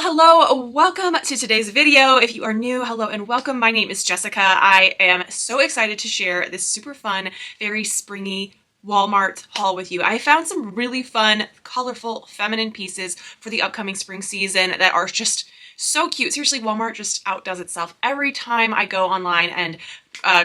Hello, welcome to today's video. If you are new, hello and welcome. My name is Jessica. I am so excited to share this super fun, very springy Walmart haul with you. I found some really fun, colorful, feminine pieces for the upcoming spring season that are just so cute. Seriously, Walmart just outdoes itself. Every time I go online and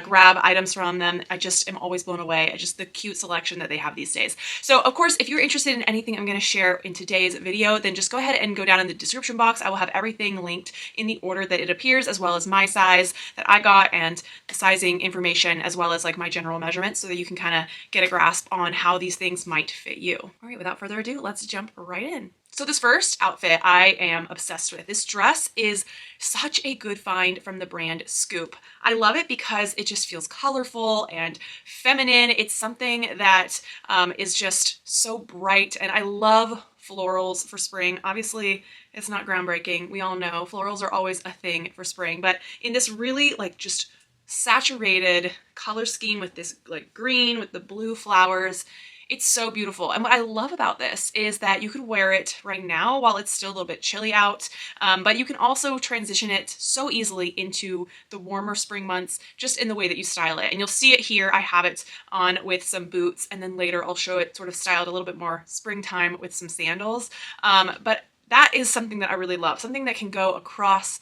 grab items from them, I just am always blown away at just the cute selection that they have these days. So of course, if you're interested in anything I'm going to share in today's video, then just go ahead and go down in the description box. I will have everything linked in the order that it appears, as well as my size that I got and the sizing information, as well as like my general measurements, so that you can kind of get a grasp on how these things might fit you. All right, without further ado, let's jump right in. So this first outfit I am obsessed with. This dress is such a good find from the brand Scoop. I love it because it just feels colorful and feminine. It's something that is just so bright, and I love florals for spring. Obviously, it's not groundbreaking. We all know florals are always a thing for spring, but in this really like just saturated color scheme with this like green with the blue flowers, it's so beautiful. And what I love about this is that you could wear it right now while it's still a little bit chilly out, but you can also transition it so easily into the warmer spring months just in the way that you style it. And you'll see it here. I have it on with some boots, and then later I'll show it sort of styled a little bit more springtime with some sandals. But that is something that I really love, something that can go across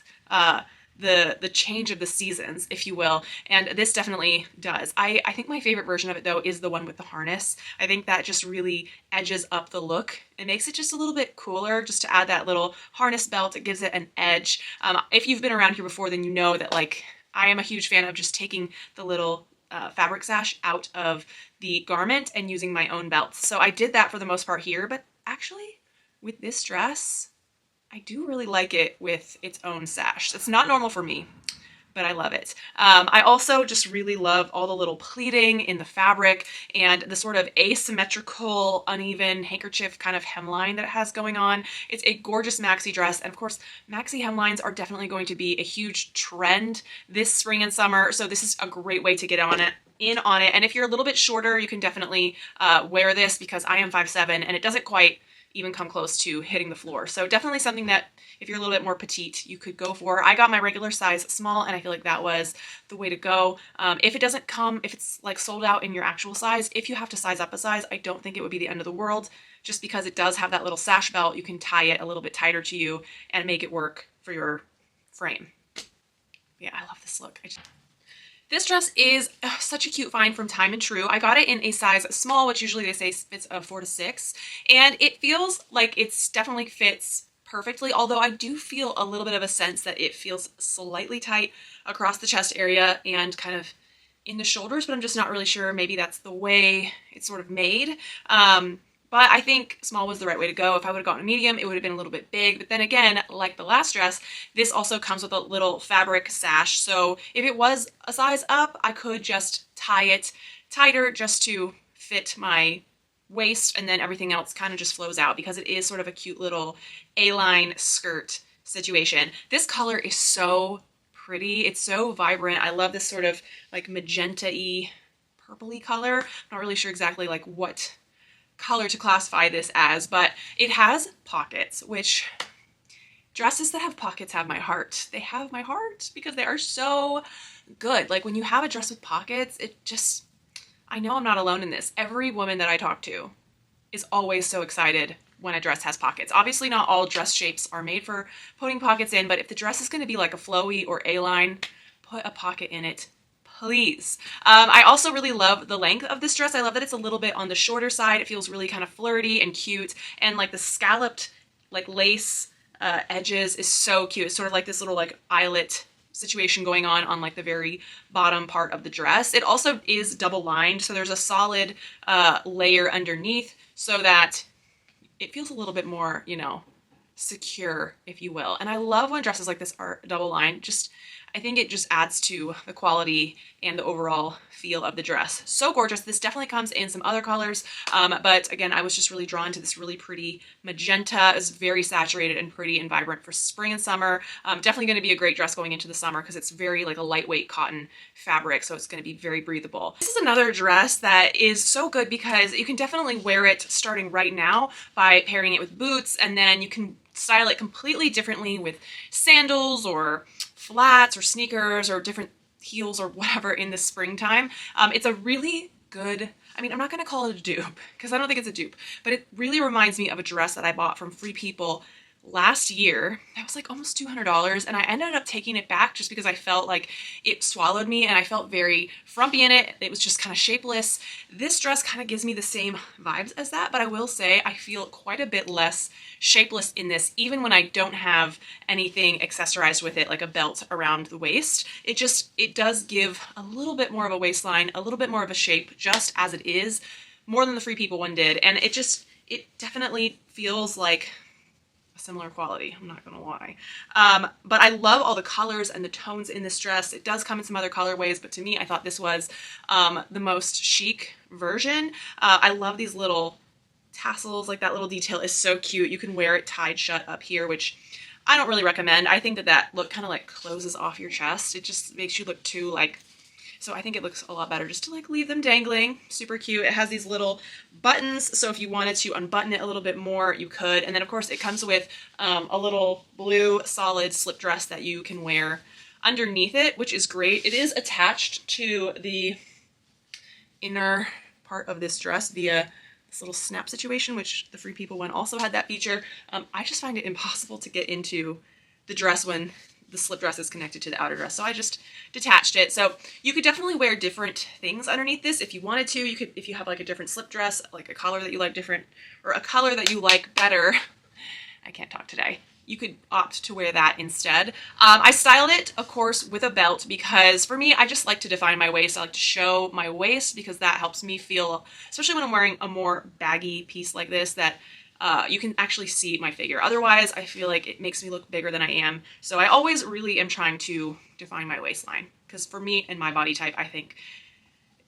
the change of the seasons, if you will, and this definitely does. I think my favorite version of it though is the one with the harness. I think that just really edges up the look. It makes it just a little bit cooler, just to add that little harness belt. It gives it an edge. If you've been around here before, then you know that like I am a huge fan of just taking the little fabric sash out of the garment and using my own belts. So I did that for the most part here, but actually with this dress, I do really like it with its own sash. It's not normal for me, but I love it. I also just really love all the little pleating in the fabric and the sort of asymmetrical, uneven handkerchief kind of hemline that it has going on. It's a gorgeous maxi dress. And of course, maxi hemlines are definitely going to be a huge trend this spring and summer. So this is a great way to get on it. And if you're a little bit shorter, you can definitely wear this, because I am 5'7" and it doesn't quite even come close to hitting the floor. So definitely something that if you're a little bit more petite, you could go for. I got my regular size small, and I feel like that was the way to go. If it doesn't come, if it's like sold out in your actual size, if you have to size up a size, I don't think it would be the end of the world, just because it does have that little sash belt. You can tie it a little bit tighter to you and make it work for your frame. Yeah, I love this look. This dress is such a cute find from Time and True. I got it in a size small, which usually they say fits a 4 to 6, and it feels like it's definitely fits perfectly, although I do feel a little bit of a sense that it feels slightly tight across the chest area and kind of in the shoulders, but I'm just not really sure. Maybe that's the way it's sort of made. But I think small was the right way to go. If I would have gotten a medium, it would have been a little bit big. But then again, like the last dress, this also comes with a little fabric sash. So if it was a size up, I could just tie it tighter just to fit my waist, and then everything else kind of just flows out, because it is sort of a cute little A-line skirt situation. This color is so pretty. It's so vibrant. I love this sort of like magenta-y, purpley color. I'm not really sure exactly like what color to classify this as, but it has pockets, which dresses that have pockets have my heart. They have my heart because they are so good. Like when you have a dress with pockets, it just, I know I'm not alone in this. Every woman that I talk to is always so excited when a dress has pockets. Obviously not all dress shapes are made for putting pockets in, but if the dress is going to be like a flowy or A-line, put a pocket in it, please. I also really love the length of this dress. I love that it's a little bit on the shorter side. It feels really kind of flirty and cute, and like the scalloped like lace edges is so cute. It's sort of like this little like eyelet situation going on like the very bottom part of the dress. It also is double lined, so there's a solid layer underneath so that it feels a little bit more, you know, secure, if you will. And I love when dresses like this are double lined. Just, I think it just adds to the quality and the overall feel of the dress. So gorgeous. This definitely comes in some other colors, but again, I was just really drawn to this really pretty magenta. It's very saturated and pretty and vibrant for spring and summer. Definitely going to be a great dress going into the summer because it's very like a lightweight cotton fabric, so it's going to be very breathable. This is another dress that is so good because you can definitely wear it starting right now by pairing it with boots, and then you can style it completely differently with sandals or flats or sneakers or different heels or whatever in the springtime. It's a really good, I mean, I'm not going to call it a dupe because I don't think it's a dupe, but it really reminds me of a dress that I bought from Free People last year. That was like almost $200, and I ended up taking it back just because I felt like it swallowed me and I felt very frumpy in it. It was just kind of shapeless. This dress kind of gives me the same vibes as that, but I will say I feel quite a bit less shapeless in this, even when I don't have anything accessorized with it, like a belt around the waist. It does give a little bit more of a waistline, a little bit more of a shape just as it is, more than the Free People one did, and it definitely feels like similar quality, I'm not gonna lie. But I love all the colors and the tones in this dress. It does come in some other colorways, but to me, I thought this was the most chic version. I love these little tassels, like that little detail is so cute. You can wear it tied shut up here, which I don't really recommend. I think that look kind of like closes off your chest. It just makes you look too like, so I think it looks a lot better just to like leave them dangling. Super cute. It has these little buttons, so if you wanted to unbutton it a little bit more, you could. And then of course it comes with a little blue solid slip dress that you can wear underneath it, which is great. It is attached to the inner part of this dress via this little snap situation, which the Free People one also had that feature. I just find it impossible to get into the dress when the slip dress is connected to the outer dress, so I just detached it. So you could definitely wear different things underneath this if you wanted to. You could, if you have like a different slip dress, like a color that you like different, or a color that you like better. I can't talk today. You could opt to wear that instead. I styled it, of course, with a belt because for me, I just like to define my waist. I like to show my waist because that helps me feel, especially when I'm wearing a more baggy piece like this, that you can actually see my figure. Otherwise, I feel like it makes me look bigger than I am. So I always really am trying to define my waistline because for me and my body type, I think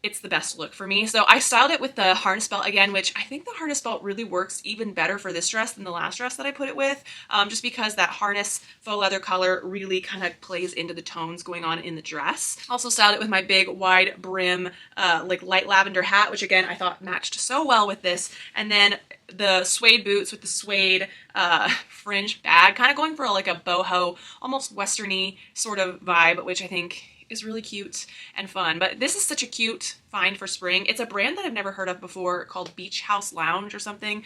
it's the best look for me. So I styled it with the harness belt again, which I think the harness belt really works even better for this dress than the last dress that I put it with, just because that harness faux leather color really kind of plays into the tones going on in the dress. Also styled it with my big wide brim, like light lavender hat, which again, I thought matched so well with this. And then the suede boots with the suede fringe bag, kind of going for like a boho, almost westerny sort of vibe, which I think is really cute and fun. But this is such a cute find for spring. It's a brand that I've never heard of before called Beach House Lounge or something.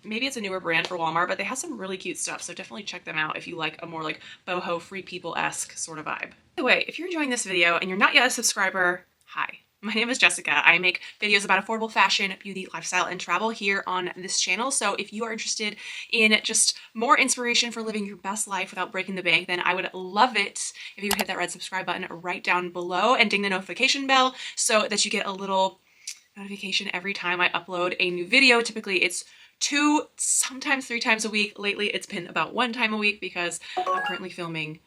Maybe it's a newer brand for Walmart, but they have some really cute stuff, so definitely check them out if you like a more like boho Free People-esque sort of vibe. By the way, if you're enjoying this video and you're not yet a subscriber, hi. My name is Jessica. I make videos about affordable fashion, beauty, lifestyle, and travel here on this channel. So if you are interested in just more inspiration for living your best life without breaking the bank, then I would love it if you would hit that red subscribe button right down below and ding the notification bell so that you get a little notification every time I upload a new video. Typically it's 2, sometimes 3 times a week. Lately it's been about 1 time a week because I'm currently filming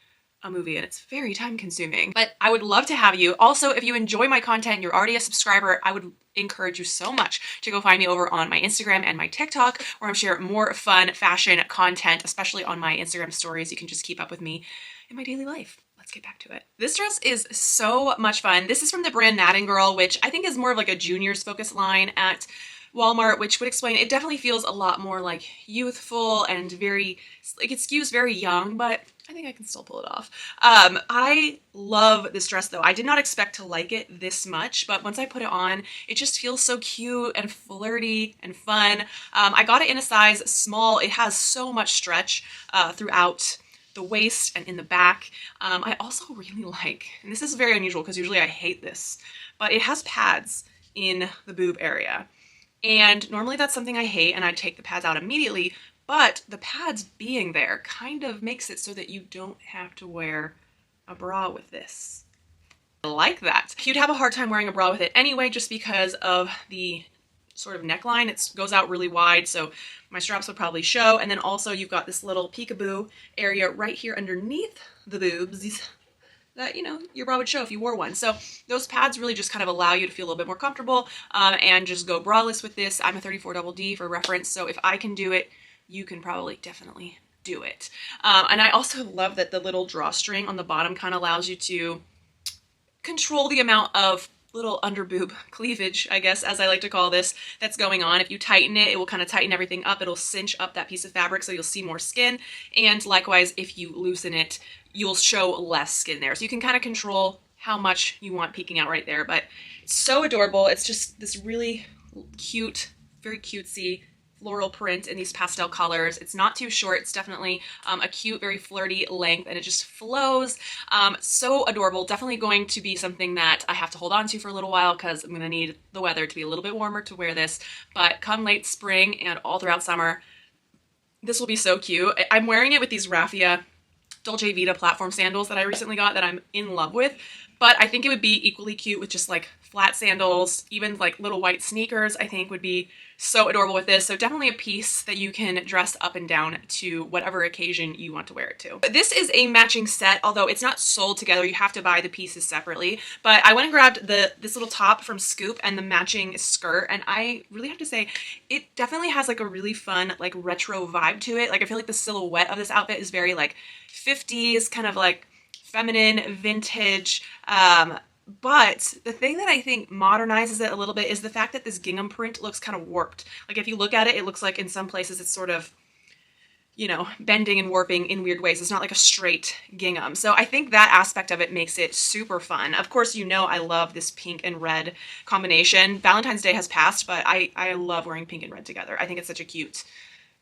a movie and it's very time consuming, but I would love to have you. Also, if you enjoy my content, you're already a subscriber, I would encourage you so much to go find me over on my Instagram and my TikTok, where I'm sharing more fun fashion content, especially on my Instagram stories. You can just keep up with me in my daily life. Let's get back to it. This dress is so much fun. This is from the brand Girl, which I think is more of like a juniors focused line at Walmart, which would explain it definitely feels a lot more like youthful and very, like it skews very young, but I think I can still pull it off. I love this dress though. I did not expect to like it this much, but once I put it on, it just feels so cute and flirty and fun. I got it in a size small. It has so much stretch throughout the waist and in the back. I also really like, and this is very unusual because usually I hate this, but it has pads in the boob area. And normally that's something I hate and I take the pads out immediately, but the pads being there kind of makes it so that you don't have to wear a bra with this. I like that. You'd have a hard time wearing a bra with it anyway, just because of the sort of neckline. It goes out really wide, so my straps would probably show. And then also you've got this little peekaboo area right here underneath the boobs. that, you know, your bra would show if you wore one. So those pads really just kind of allow you to feel a little bit more comfortable and just go braless with this. I'm a 34 double D for reference, so if I can do it, you can probably definitely do it. And I also love that the little drawstring on the bottom kind of allows you to control the amount of little under boob cleavage, I guess, as I like to call this, that's going on. If you tighten it, it will kind of tighten everything up. It'll cinch up that piece of fabric so you'll see more skin. And likewise, if you loosen it, you'll show less skin there. So you can kind of control how much you want peeking out right there. But it's so adorable. It's just this really cute, very cutesy floral print in these pastel colors. It's not too short. It's definitely a cute, very flirty length, and it just flows. So adorable. Definitely going to be something that I have to hold on to for a little while because I'm going to need the weather to be a little bit warmer to wear this. But come late spring and all throughout summer, this will be so cute. I'm wearing it with these raffia Dolce Vita platform sandals that I recently got that I'm in love with, but I think it would be equally cute with just like flat sandals, even like little white sneakers, I think would be so adorable with this. So definitely a piece that you can dress up and down to whatever occasion you want to wear it to. But this is a matching set, although it's not sold together. You have to buy the pieces separately. But I went and grabbed this little top from Scoop and the matching skirt, and I really have to say it definitely has like a really fun like retro vibe to it. Like I feel like the silhouette of this outfit is very like 50s, kind of like feminine, vintage, but the thing that I think modernizes it a little bit is the fact that this gingham print looks kind of warped. Like if you look at it, it looks like in some places it's sort of, you know, bending and warping in weird ways. It's not like a straight gingham. So I think that aspect of it makes it super fun. Of course, you know I love this pink and red combination. Valentine's Day has passed, but I love wearing pink and red together. I think it's such a cute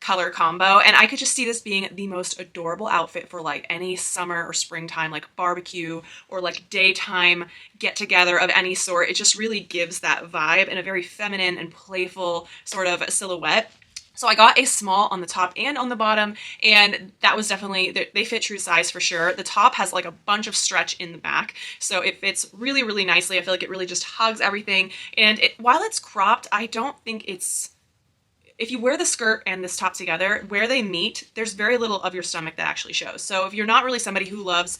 color combo, and I could just see this being the most adorable outfit for like any summer or springtime like barbecue or like daytime get together of any sort. It just really gives that vibe and a very feminine and playful sort of silhouette. So I got a small on the top and on the bottom, and that was definitely, they fit true size for sure. The top has like a bunch of stretch in the back, so it fits really, really nicely. I feel like it really just hugs everything, and while it's cropped, I don't think it's, if you wear the skirt and this top together, where they meet, there's very little of your stomach that actually shows. So if you're not really somebody who loves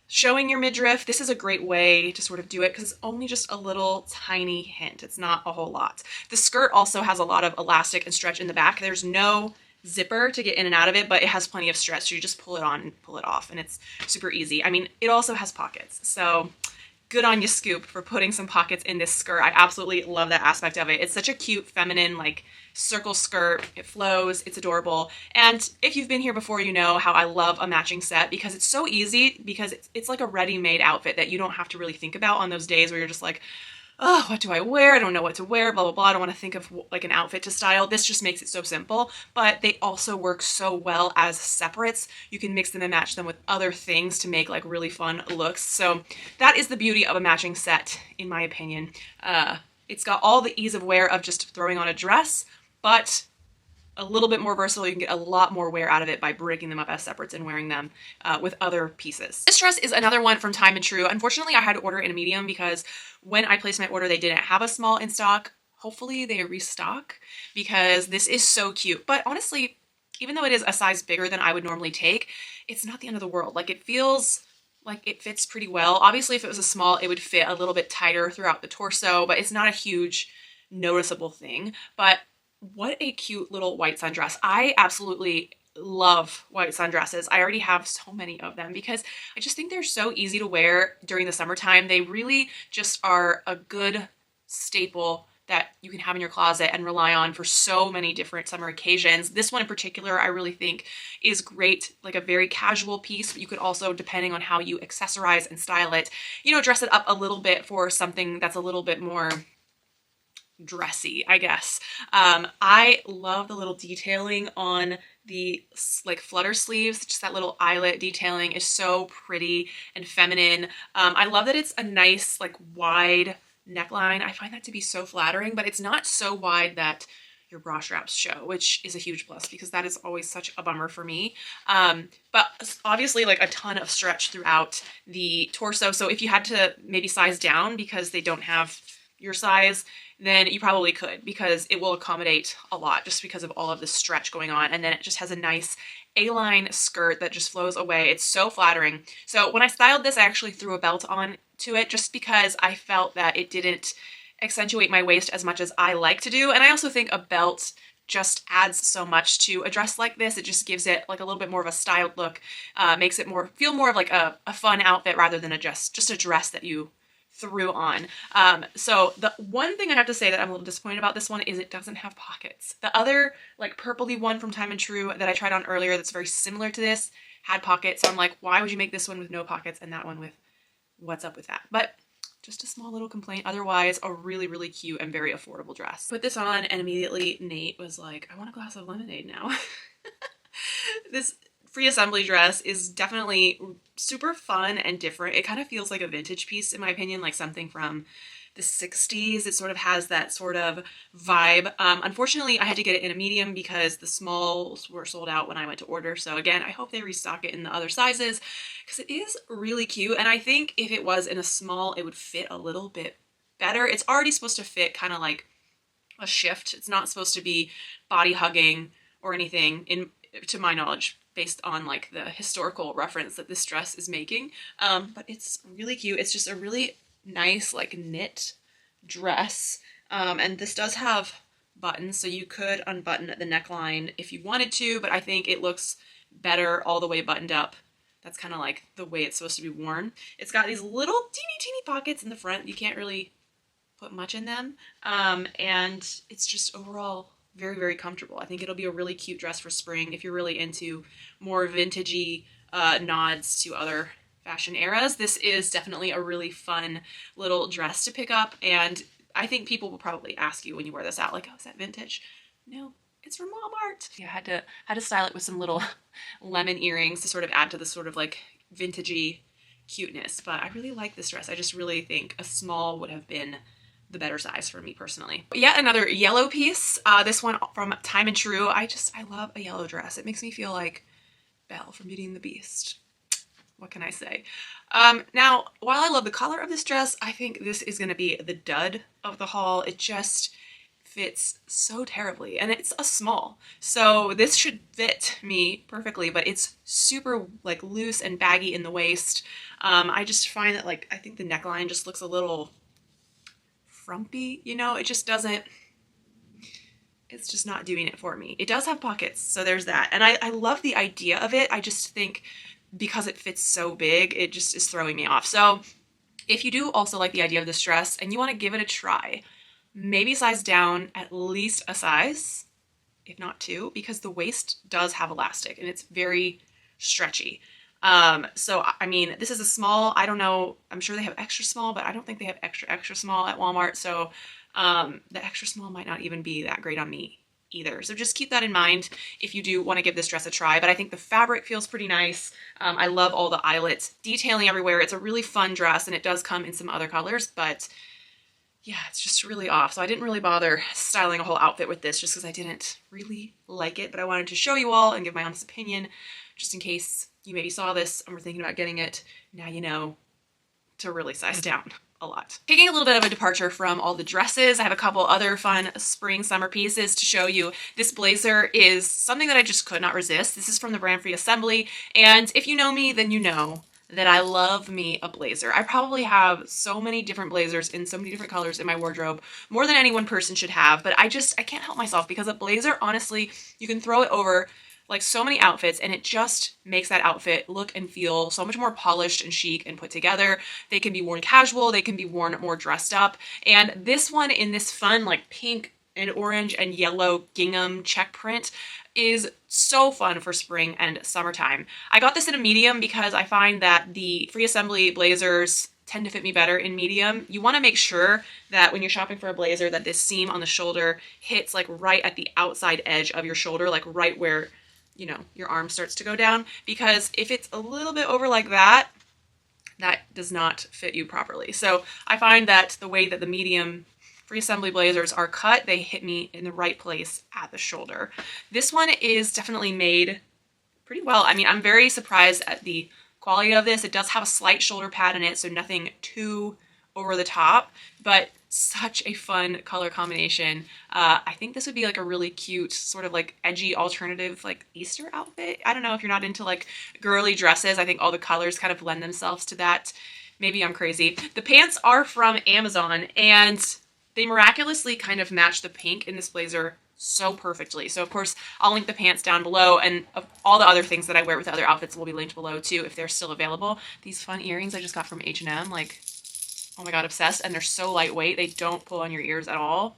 showing your midriff, this is a great way to sort of do it because it's only just a little tiny hint. It's not a whole lot. The skirt also has a lot of elastic and stretch in the back. There's no zipper to get in and out of it, but it has plenty of stretch. So you just pull it on and pull it off, and it's super easy. I mean, it also has pockets. So good on you, Scoop, for putting some pockets in this skirt. I absolutely love that aspect of it. It's such a cute, feminine, like circle skirt. It flows, it's adorable. And if you've been here before, you know how I love a matching set because it's so easy, because it's like a ready-made outfit that you don't have to really think about on those days where you're just like, oh, what do I wear? I don't know what to wear, blah, blah, blah. I don't want to think of like an outfit to style. This just makes it so simple, but they also work so well as separates. You can mix them and match them with other things to make like really fun looks. So that is the beauty of a matching set, in my opinion. It's got all the ease of wear of just throwing on a dress, but a little bit more versatile. You can get a lot more wear out of it by breaking them up as separates and wearing them with other pieces. This dress is another one from Time and True. Unfortunately, I had to order in a medium because when I placed my order, they didn't have a small in stock. Hopefully they restock because this is so cute. But honestly, even though it is a size bigger than I would normally take, it's not the end of the world. Like it feels like it fits pretty well. Obviously, if it was a small, it would fit a little bit tighter throughout the torso, but it's not a huge noticeable thing. But what a cute little white sundress. I absolutely love white sundresses. I already have so many of them because I just think they're so easy to wear during the summertime. They really just are a good staple that you can have in your closet and rely on for so many different summer occasions. This one in particular, I really think is great, like a very casual piece, but you could also, depending on how you accessorize and style it, you know, dress it up a little bit for something that's a little bit more dressy, I guess. I love the little detailing on the like flutter sleeves. Just that little eyelet detailing is so pretty and feminine. I love that it's a nice like wide neckline. I find that to be so flattering, but it's not so wide that your bra straps show, which is a huge plus because that is always such a bummer for me. But obviously like a ton of stretch throughout the torso. So if you had to maybe size down because they don't have, your size, then you probably could, because it will accommodate a lot just because of all of the stretch going on. And then it just has a nice A-line skirt that just flows away. It's so flattering. So when I styled this, I actually threw a belt on to it just because I felt that it didn't accentuate my waist as much as I like to do. And I also think a belt just adds so much to a dress like this. It just gives it like a little bit more of a styled look, makes it feel more of like a fun outfit rather than just a dress that you threw on. So the one thing I have to say that I'm a little disappointed about this one is it doesn't have pockets. The other like purpley one from Time and True that I tried on earlier that's very similar to this had pockets. So I'm like, why would you make this one with no pockets and that one with, what's up with that? But just a small little complaint. Otherwise, a really, really cute and very affordable dress. Put this on and immediately Nate was like, I want a glass of lemonade now. This free assembly dress is definitely super fun and different. It kind of feels like a vintage piece in my opinion, like something from the 60s. It sort of has that sort of vibe. Unfortunately, I had to get it in a medium because the smalls were sold out when I went to order. So again, I hope they restock it in the other sizes because it is really cute. And I think if it was in a small, it would fit a little bit better. It's already supposed to fit kind of like a shift. It's not supposed to be body hugging or anything, to my knowledge, based on like the historical reference that this dress is making. But it's really cute. It's just a really nice like knit dress, and this does have buttons, so you could unbutton the neckline if you wanted to, but I think it looks better all the way buttoned up. That's kind of like the way it's supposed to be worn. It's got these little teeny pockets in the front. You can't really put much in them, and it's just overall very, very comfortable. I think it'll be a really cute dress for spring if you're really into more vintagey nods to other fashion eras. This is definitely a really fun little dress to pick up, and I think people will probably ask you when you wear this out, like, oh, is that vintage? No, it's from Walmart. Yeah, I had to style it with some little lemon earrings to sort of add to the sort of like vintagey cuteness, but I really like this dress. I just really think a small would have been the better size for me personally. But yet another yellow piece, this one from Time and True. I love a yellow dress. It makes me feel like Belle from Beauty and the Beast. What can I say? Now, while I love the color of this dress, I think this is going to be the dud of the haul. It just fits so terribly, and it's a small. So this should fit me perfectly, but it's super like loose and baggy in the waist. I just find that like, I think the neckline just looks a little frumpy, you know? It just doesn't, it's just not doing it for me. It does have pockets, so there's that. And I love the idea of it. I just think because it fits so big, it just is throwing me off. So if you do also like the idea of this dress and you want to give it a try, maybe size down at least a size, if not two, because the waist does have elastic and it's very stretchy. So I mean, this is a small. I don't know, I'm sure they have extra small, but I don't think they have extra small at Walmart. So the extra small might not even be that great on me either. So just keep that in mind if you do want to give this dress a try. But I think the fabric feels pretty nice. I love all the eyelets detailing everywhere. It's a really fun dress, and it does come in some other colors, but yeah, it's just really off. So I didn't really bother styling a whole outfit with this just because I didn't really like it, but I wanted to show you all and give my honest opinion just in case you maybe saw this and were thinking about getting it. Now you know to really size down a lot. Taking a little bit of a departure from all the dresses, I have a couple other fun spring summer pieces to show you. This blazer is something that I just could not resist. This is from the brand Free Assembly, and if you know me, then you know that I love me a blazer. I probably have so many different blazers in so many different colors in my wardrobe, more than any one person should have, but I can't help myself because a blazer, honestly, you can throw it over like so many outfits and it just makes that outfit look and feel so much more polished and chic and put together. They can be worn casual, they can be worn more dressed up. And this one in this fun like pink and orange and yellow gingham check print is so fun for spring and summertime. I got this in a medium because I find that the Free Assembly blazers tend to fit me better in medium. You want to make sure that when you're shopping for a blazer that this seam on the shoulder hits like right at the outside edge of your shoulder, like right where, you know, your arm starts to go down, because if it's a little bit over like that, that does not fit you properly. So I find that the way that the medium Free Assembly blazers are cut, they hit me in the right place at the shoulder. This one is definitely made pretty well. I mean, I'm very surprised at the quality of this. It does have a slight shoulder pad in it, so nothing too over the top, but such a fun color combination. I think this would be like a really cute sort of like edgy alternative like Easter outfit. I don't know if you're not into like girly dresses. I think all the colors kind of lend themselves to that. Maybe I'm crazy. The pants are from Amazon and they miraculously kind of match the pink in this blazer so perfectly. So of course I'll link the pants down below, and all the other things that I wear with other outfits will be linked below too if they're still available. These fun earrings I just got from H&M, like, oh my god, obsessed. And they're so lightweight, they don't pull on your ears at all.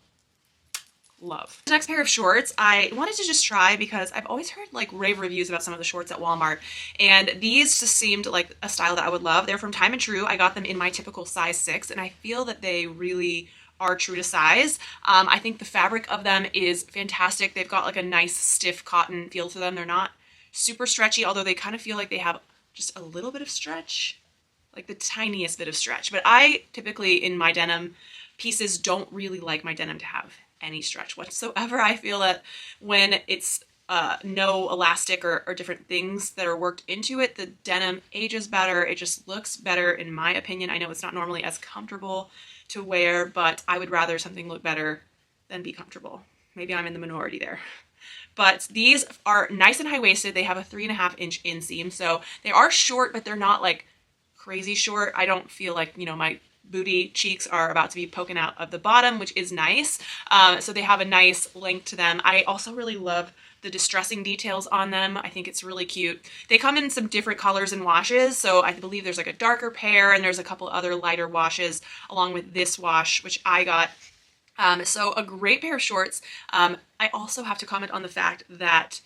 Love. The next pair of shorts I wanted to just try because I've always heard like rave reviews about some of the shorts at Walmart, and these just seemed like a style that I would love. They're from Time and True. I got them in my typical size 6, and I feel that they really are true to size. I think the fabric of them is fantastic. They've got like a nice stiff cotton feel to them. They're not super stretchy, although they kind of feel like they have just a little bit of stretch, like the tiniest bit of stretch. But I typically in my denim pieces don't really like my denim to have any stretch whatsoever. I feel that when it's no elastic or different things that are worked into it, the denim ages better. It just looks better in my opinion. I know it's not normally as comfortable to wear, but I would rather something look better than be comfortable. Maybe I'm in the minority there. But these are nice and high-waisted. They have a 3.5-inch inseam, so they are short, but they're not like crazy short. I don't feel like, you know, my booty cheeks are about to be poking out of the bottom, which is nice. So they have a nice length to them. I also really love the distressing details on them. I think it's really cute. They come in some different colors and washes. So I believe there's like a darker pair and there's a couple other lighter washes along with this wash, which I got. So a great pair of shorts. I also have to comment on the fact that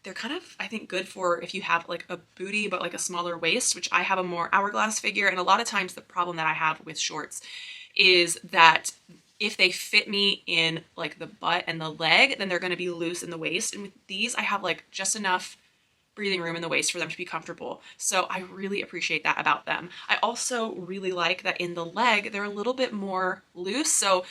they're kind of, I think, good for if you have like a booty but like a smaller waist, which I have a more hourglass figure. And a lot of times the problem that I have with shorts is that if they fit me in like the butt and the leg, then they're going to be loose in the waist. And with these, I have like just enough breathing room in the waist for them to be comfortable. So I really appreciate that about them. I also really like that in the leg, they're a little bit more loose. So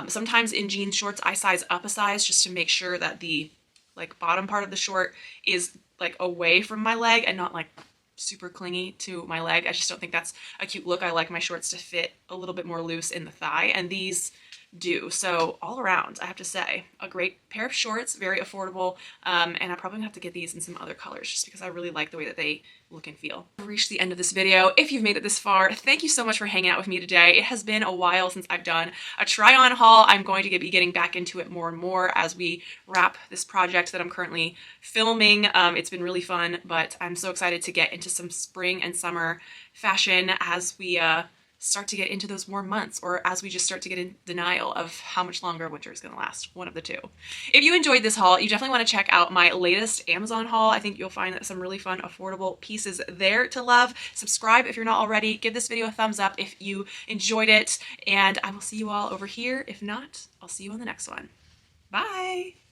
sometimes in jean shorts, I size up a size just to make sure that the like bottom part of the short is like away from my leg and not like super clingy to my leg. I just don't think that's a cute look. I like my shorts to fit a little bit more loose in the thigh, and these do. So all around, I have to say, a great pair of shorts, very affordable, and I'm probably gonna have to get these in some other colors just because I really like the way that they look and feel. I've reached the end of this video. If you've made it this far, thank you so much for hanging out with me today. It has been a while since I've done a try-on haul. I'm going to be getting back into it more and more as we wrap this project that I'm currently filming. It's been really fun, but I'm so excited to get into some spring and summer fashion as we start to get into those warm months, or as we just start to get in denial of how much longer winter is going to last. One of the two. If you enjoyed this haul, you definitely want to check out my latest Amazon haul. I think you'll find some really fun, affordable pieces there to love. Subscribe if you're not already. Give this video a thumbs up if you enjoyed it, and I will see you all over here. If not, I'll see you on the next one. Bye!